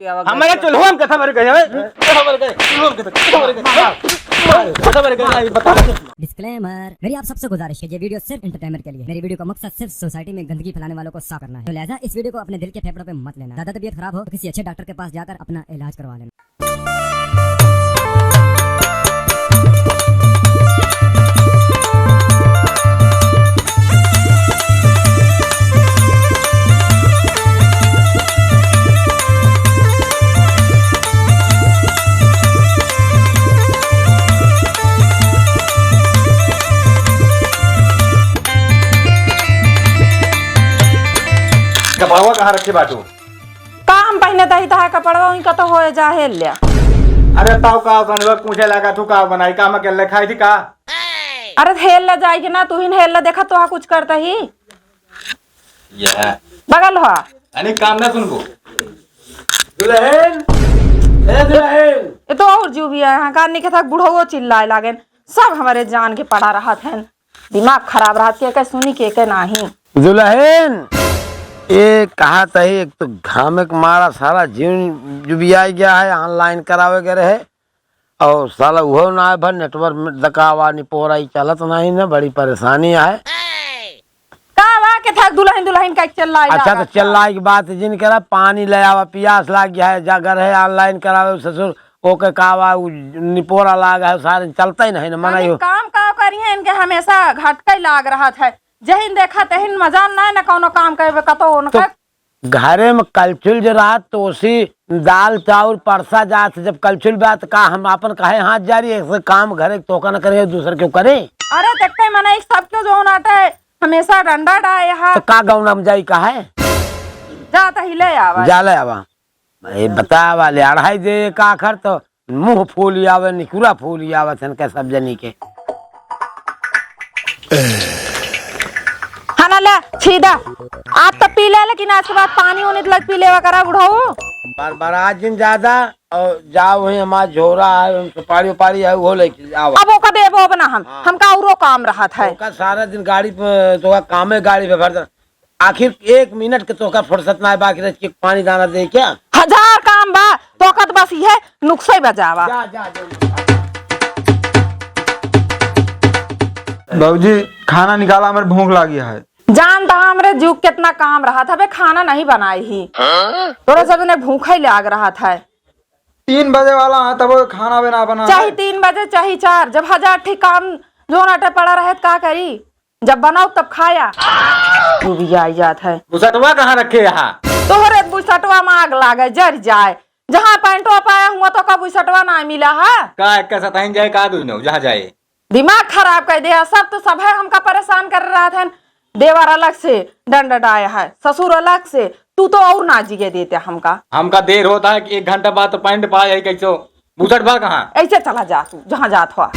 के आवा हमारे चलो हम कथा भर गए कथा भर गए बता। डिस्क्लेमर, मेरी आप सबसे गुजारिश है, ये वीडियो सिर्फ एंटरटेनमेंट के लिए। मेरी वीडियो का मकसद सिर्फ सोसाइटी में गंदगी फैलाने वालों को साफ करना है, तो लिहाजा इस वीडियो को अपने दिल के फेफड़ों पे मत लेना। ज्यादा तबीयत खराब हो तो किसी अच्छे डॉक्टर के पास जाकर अपना इलाज करवा लेना। कपड़वा कहाँ रखे बाटू? काम पहने दही तहा कपड़वा उनका तो हो जा हेल लिया। अरे ताऊ का बनवा पूछे लगा तू का बनाई का मैं ले खाई थी का? अरे हेल ला जाएगी ना, तू ही हेल ला देखा तो कुछ करता ही ये बगल हुआ अने काम ना सुन को दुल्हन ए दुल्हन ये तो और जीव भी है यहाँ का निके था बुढ़ो चिल्लाए लागे सब हमारे जान के पड़ा रहा थे, दिमाग खराब रहा के सुनी के नहीं। दुल्हन ये कहा था एक तो घामे के मारा सारा जीवन जुबिया गया है, ऑनलाइन करावे गए रहे और साला वो ना है भर नेटवर्क में दकावा नहीं पोरा ही चलत नहीं ना, बड़ी परेशानी है। का के था दुल्हन दुल्हन का चल रहा है। अच्छा तो चल रहा की बात जिन करा पानी ले आवा पियास लाग गया है जागर है ऑनलाइन करावे ससुर ओके कावा निपोरा लाग है सारे चलता ही नहीं ना मना यो काम का करिए इनके हमेशा घटके लाग रहा था, जहिन देखा तहिन मजा ना न कोनो काम करे कतो उनका तो घरे में कलचुल जो रहा तो उसी दाल चावल परसा जात जब कलचुल बात का हम अपन कहे हाथ जारी ऐसे काम घरे तोका न करे दूसरे क्यों करे। अरे देखते मना सब क्यों जो नाटे हमेशा डंडा डाए यहाँ तो का गौना में जाई का है जाता ही ले आवा जा ले आवा ये बता वाले अढ़ाई दे का आखर तो मुंह फूल आवे निकुरा फूल आवे सन के सब जनी के खाना ले छीदा आप तो पी ले, लेकिन आज के बाद पानी होने लग पी लेवा करा बुढ़ाओ बारात दिन ज्यादा और जाओ वही हमारा झोरा है सुपारी उपारी है वो लेके आओ अब ओका देबो बना हमका औरो काम रहा था तो सारा दिन गाड़ी पे तो काम है गाड़ी पे भर आखिर 1 मिनट के तो का फुर्सत ना है बाकी रह के पानी दाना दे क्या 1000 काम बा तो का बस ये नुक्से बजावा। जा जा बाबूजी खाना निकाला, हमारे भूख लगी है। जानता हमरे जुग कितना काम रहा था, बे खाना नहीं बनाई ही तोरे सब ने भूखा ही लाग रहा था। 3 बजे वाला है तब खाना बना बना चाहे 3 बजे चाहे 4 जब 1000 ठीक काम जो नाटे पड़ा रहे का करी, जब बनाओ तब खाया तू भी आई जात है। बुसटवा कहाँ रखे यहाँ? तोहरे बुसटवा में आग लागे जर जाए, जहाँ पैंटवा पाया हुआ तो का बुसटवा ना मिला है का एक का सताइन जाए का दूनो जहाँ जाए दिमाग खराब कर दिया सब तो सब है हमका परेशान कर रहा था। देवर अलग से दंड डाया है, ससुर अलग से, तू तो और ना जिगे देते हमका देर होता है कि 1 घंटा बाद तो पैंट पा जाए कैसो बुसट बा कहाँ ऐसे चला जा तू जहाँ जात हुआ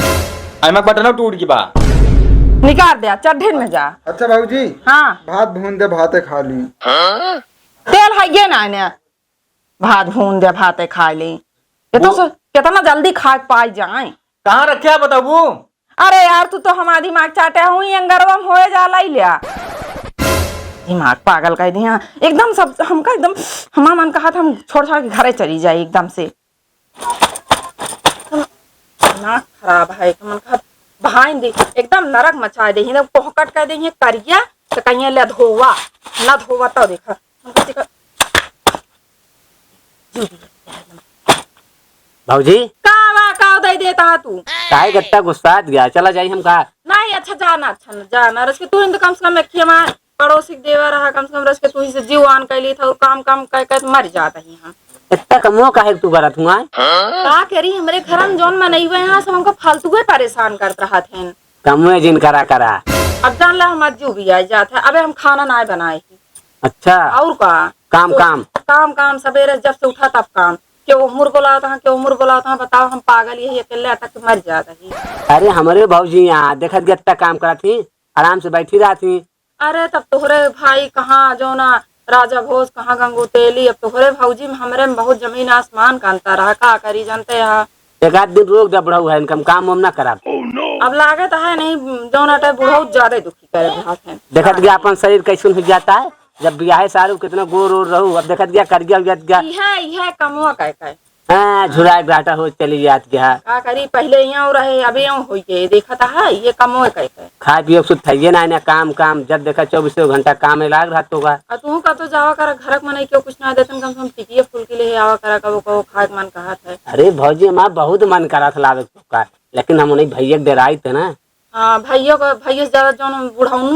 मैं बटन टूट की बा निकाल दिया चढ़िन में जा। अच्छा बाबूजी हाँ भात भून दे भाते खा ली। तेल है ये ना ने भात भून दे भाते खा ली ये तो कितना जल्दी खा पाई जाए। कहाँ रखे है बताबू? अरे यार तू तो हमारा दिमाग चाटे हुई अंगरवम हो जाला ही लिया दिमाग पागल कर दिया एकदम सब हमका एकदम हमारा मन कहा था हम छोड़ छोड़ के घरे चली जाए एकदम से दिमाग खराब है मन कहा भाई दे एकदम नरक मचा दे पोहकट कर दे करिया तो कहीं ले धोवा ना धोवा तो देखा भाजी का दे देता है तू काहे गट्टा गुस्सा गया चला जाई हम कहा नहीं अच्छा जाना रस के तू इन कम से कम रखिए हमारे पड़ोसी देवा रहा कम से कम रस के तू ही से जीवान कैली था काम कह मर जाता ही यहाँ इतना कमो काहे तू करत हुआ का करी हमरे घर में जौन नहीं हुए यहाँ सब हमको फालतू परेशान करते रहा थे कमो जिन करा अब जान ला हमार जू भी आ जाता है। अबे हम खाना ना बनाए अच्छा और का काम सवेरे जब से उठा तब काम क्यों उम्र बोलाता है क्यों उम्र बोलाता है बताओ हम पागल यही अकेले तक मर जाता ही। अरे हमारे भाजी यहाँ देखत गट्टा काम करा थी आराम से बैठी रहा थी। अरे तब तोहरे भाई कहाँ जो ना राजा भोज कहाँ गंगू तेली, अब तोहरे भाजी में हमरे में बहुत जमीन आसमान का अंतर रहा का करी जानते यहाँ एक आध दिन रोक जब है इनकम काम हम ना करा अब लागत है नहीं जो नाटे बुढ़ाऊ ज्यादा दुखी करे रहा है। देखत गया अपन शरीर कैसे हो जाता है जब ब्याहे सारू कितना गोर ओर रहू अब देखत गया कर गया यह कमवा कह हाँ झुराए घाटा हो चली जात गया का करी पहले यहाँ रहे अभी यहाँ हो गए देखा है ये कमवा कह खाए पियो सुध थइए ना काम जब देखा 24 घंटा काम में लाग रहा होगा। तू का तो जावा कर घर में नहीं क्यों कुछ ना देतन कम से कम टिकिए फूल के लिए आवा करा कबो खाए मन कहत है। अरे भौजी हमारा बहुत मन करा था लावे का लेकिन हम नहीं भैया डराई थे ना। हाँ भैया से ज्यादा जौन बुढ़ाऊ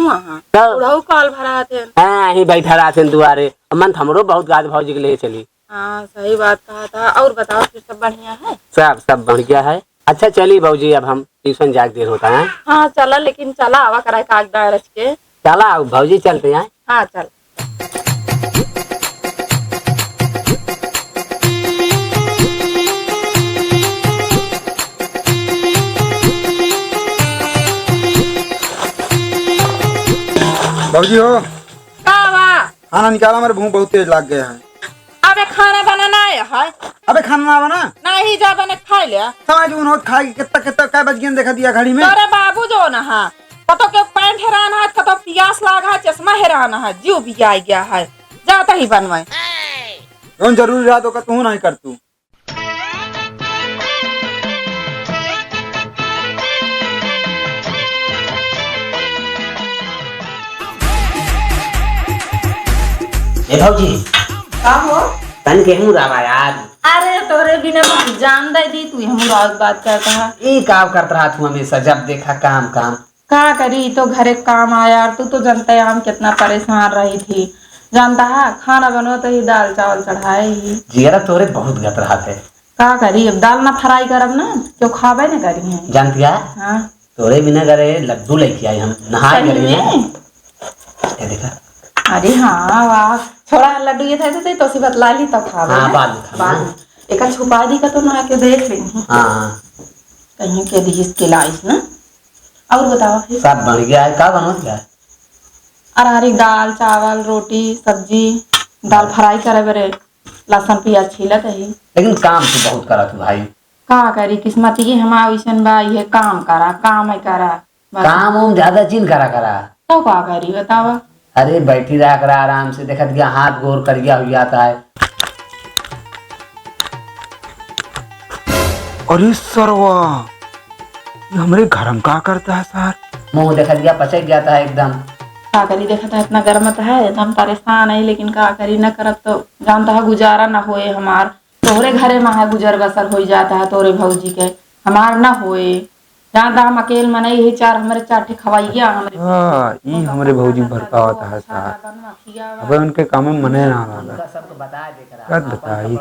बुढ़ाऊ काल भरा थे। हाँ यही बैठा रहा थे दुआरे मन हमरो बहुत गाज भौजी के लिए चली। हाँ सही बात कहा था। और बताओ फिर सब बढ़िया है? सब बढ़िया है। अच्छा चलिए भौजी अब हम ट्यूशन जाके देर होता है। हाँ चला लेकिन चला आवा करा कागज रच के चला भौजी चलते हैं। हाँ चल बाबूजी हो कावा खाना निकाला, मेरे भूख बहुत तेज लग गया है। अबे खाना बनाना है अबे खाना ना बना नहीं जा बने खा लिया समझ उन होत खाए कितना क्या बज गया देखा दिया घड़ी में। अरे बाबू जो ना है कतो के पैंट हेरान है कतो प्यास लागा है चश्मा हेरान है जीव भी आ गया है जाता ही बनवाए कौन जरूरी रहा तो तू नहीं कर तू। ए भौजी का हो तन के हूँ रामा यार। अरे तोरे बिना जान दे दी तू हम रात बात करता है ये काम करता रहा तू हमेशा जब देखा काम का करी तो घरे काम आया तू तो जानता है हम कितना परेशान रही थी जानता है खाना बनो तो ही दाल चावल चढ़ाए ही जियरा तोरे बहुत गत रहा थे का करी अब दाल ना फ्राई करब ना क्यों खाबे ना करी है जानती है हाँ तोरे बिना करे लड्डू लेके आए हम नहाए सही गए में? ये देखा अरे हाँ वाह छोड़ा लड्डू ये थे तो सी बतला ली तब खाबे हाँ, ना। बाद में खाना। बाद में। एक छुपा दी का तो ना के देख लेंगे हाँ कहीं के दिस के लाइस ना। और बताओ फिर सब बन गया है का बनो गया अरहरी दाल चावल रोटी सब्जी दाल फ्राई करे बरे लहसुन प्याज छीलत है लेकिन काम तो बहुत करा तू भाई। का करी किस्मत ये हमारा वैसन बा ये काम करा काम है करा बस। काम उम ज्यादा चीन करा तो का करी बतावा अरे बैठी रहा करा आराम से देखत गया हाथ गोर कर गया हो जाता है। अरे सरवा ये हमारे घर में क्या करता है सर? मुंह देखत गया पचक गया था एकदम। का करी देखा था इतना गर्म है हम परेशान है लेकिन का करी न करब तो जानता है गुजारा न होए हमार तोहरे घरे में है गुजर बसर हो जाता है तोरे भौजी के हमार न होए जानता हम अकेले में नहीं यही चार हमारे चार खवाइया हमारे ये हमारे भौजी भरता होता है सर। अबे उनके काम में मने ना लगा क्या बताई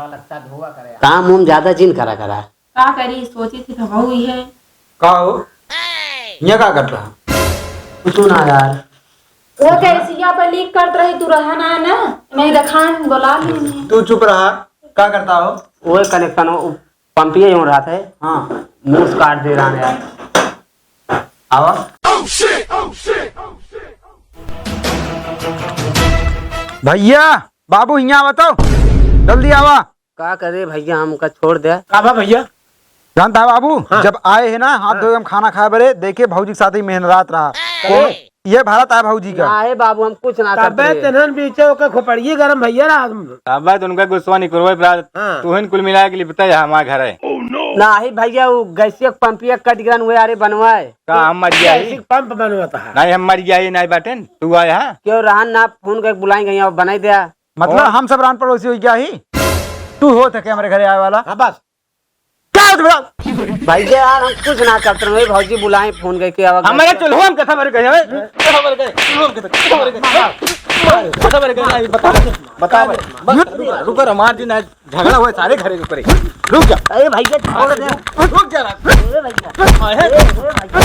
काम उम ज्यादा चीन करा का करी सोची थी तो हो ही है का हो ये क्या करता है? कुछ ना यार वो कैसी यहाँ पर लीक करते रही तू रहा ना नहीं रखा बोला ली तू चुप रहा क्या करता हो? वो कनेक्शन पंपिए हो रहा था। हाँ मुंह काट दे रहा है यार। आवा भैया बाबू यहाँ बताओ जल्दी आवा। का करे भैया हमका छोड़ दे काबा भैया जानता है बाबू जब आए है ना हाथ धोए हम खाना खाए बरे देखे भौजी के साथ ही मेहनत रहा ये भारत है भौजी का। आए बाबू हम कुछ ना तबे करते तेनन बीचे ओके खोपड़िए गरम भैया रात में अब तो उनका गुस्सा नहीं करो प्रात हाँ। तू कुल मिला के लिए पता है हमारा घर है ना ही भैया वो गैसिया पंपिया कट गया हुए अरे बनवाए का हम मर गया ही पंप बनवाता है नहीं हम मर गया ही नहीं बाटन तू आया हाँ क्यों रहन ना फोन करके बुलाएंगे यहाँ बनाई दिया मतलब हम सब रान पड़ोसी हो गया ही तू हो थे हमारे घरे आए वाला हाँ बस क्या होता बड़ा भैया यार हम कुछ ना करते रहे भौजी बुलाए फोन करके अब हमारे चलो हम कथा मर गए कथा मर गए बता रुको हमारे दिन झगड़ा हुआ सारे घरे के ऊपर रुक जा अरे भैया छोड़ दे रुक जा अरे भैया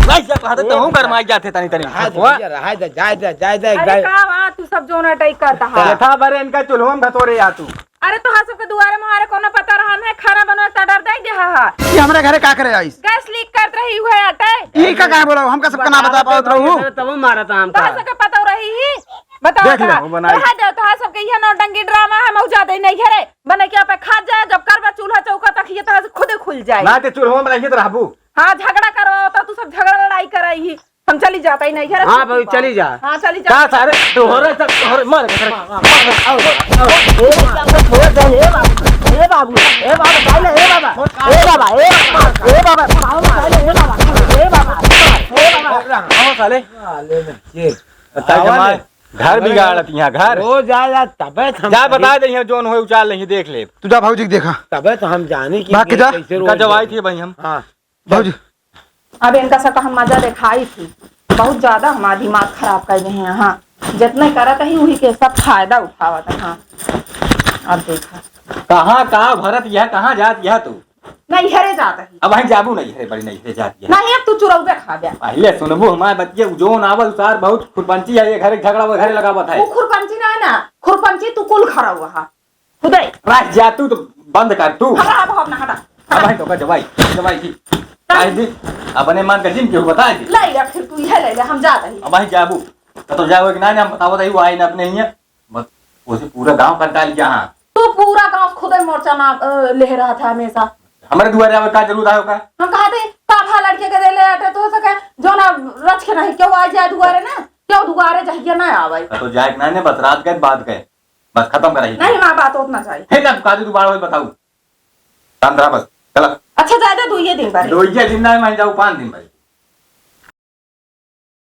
भाई जा कहते तो हम घर में जाते तनी तनी जाए दे अरे का तू सब जो ना टाइप करता है था बरे इनका चलो हम धतोरे या तू अरे तो हाथ सबके दुआरे में कोनो पता रहा है खाना बनवा का डर दे दे हा ये हमारे घरे क्या करे आइस गैस लीक करत रही हुए आटे ये का कहा बोला हमका सबका ना बता पाओ रहू तब मारा था हमका तो सबके पता रही ही बताओ देख ले, का वो बनाई। रहा दे तो सबके यह नौटंकी ड्रामा है मौजा दे नहीं घरे बने के पे खा जाए जब करबा चूल्हा चौका तक ये तो खुद खुल जाए ना ते चलो हम रहिए तो रहबू हाँ झगड़ा करो तो तू सब झगड़ा लड़ाई कराई ही हम चली जाता ही नहीं है। हाँ भाई चली जा। हाँ चली का जा। सारे तोहरे सब तोहरे मार के साले घर बिगाड़त यहाँ घर रोज आया तबे हम जा बता दे यहाँ जोन हो उचाल नहीं देख ले तू जा भाजी के देखा तबे तो हम जाने की बाकी जा। कैसे रोज का जवाई थी भाई हम हाँ भाजी अब इनका सबका हम मजा दिखाई थी, बहुत ज्यादा हमारा दिमाग खराब कर गए हैं। हाँ जितने करत ही वही के सब फायदा उठावत है। हाँ अब देखा कहाँ कहाँ भरत यह कहाँ जात यह तू नहीं हरे जाता ही अब वहीं जाबू नहीं है बड़ी नहीं है जाती है नहीं। अब तू चुरौबे खा गया। पहले सुनबू हमारे बच्चे जो नावल सार बहुत खुरपंची है ये घर झगड़ा वो घरे लगावत है वो खुरपंची ना है ना, खुरपंची तू कुल खड़ा हुआ है खुदे। रात जा तू तो बंद कर तू हटा भाव ना हटा अब भाई तो का जवाई जवाई थी काहे दी अपने मन का जिन क्यों बता दी ले ले, फिर तू यह ले ले, हम जाते ही। अब भाई जाबू तो जाओ कि ना हम बताओ तो वो आई ना अपने ही बस उसे पूरा गांव कंटाल गया। हाँ तो पूरा गांव खुदे मोर्चा ना ले रहा था हमेशा। हमारे दुआरे आवे का जरूर आयो का हम कहा थे काफा लड़के के दे ले आटे तो सके जो ना रच के नहीं क्यों आ जाए दुआरे ना, क्यों दुआरे जाइए ना आवे तो जाए ना ने बस रात गए बात गए बस खत्म कराई नहीं। माँ बात उतना चाहिए। फिर अब काजू दोबारा हो बताऊ 15 बस चल अच्छा ज्यादा 2 दिन पर दो दिन ना मैं जाऊँ 5 दिन भाई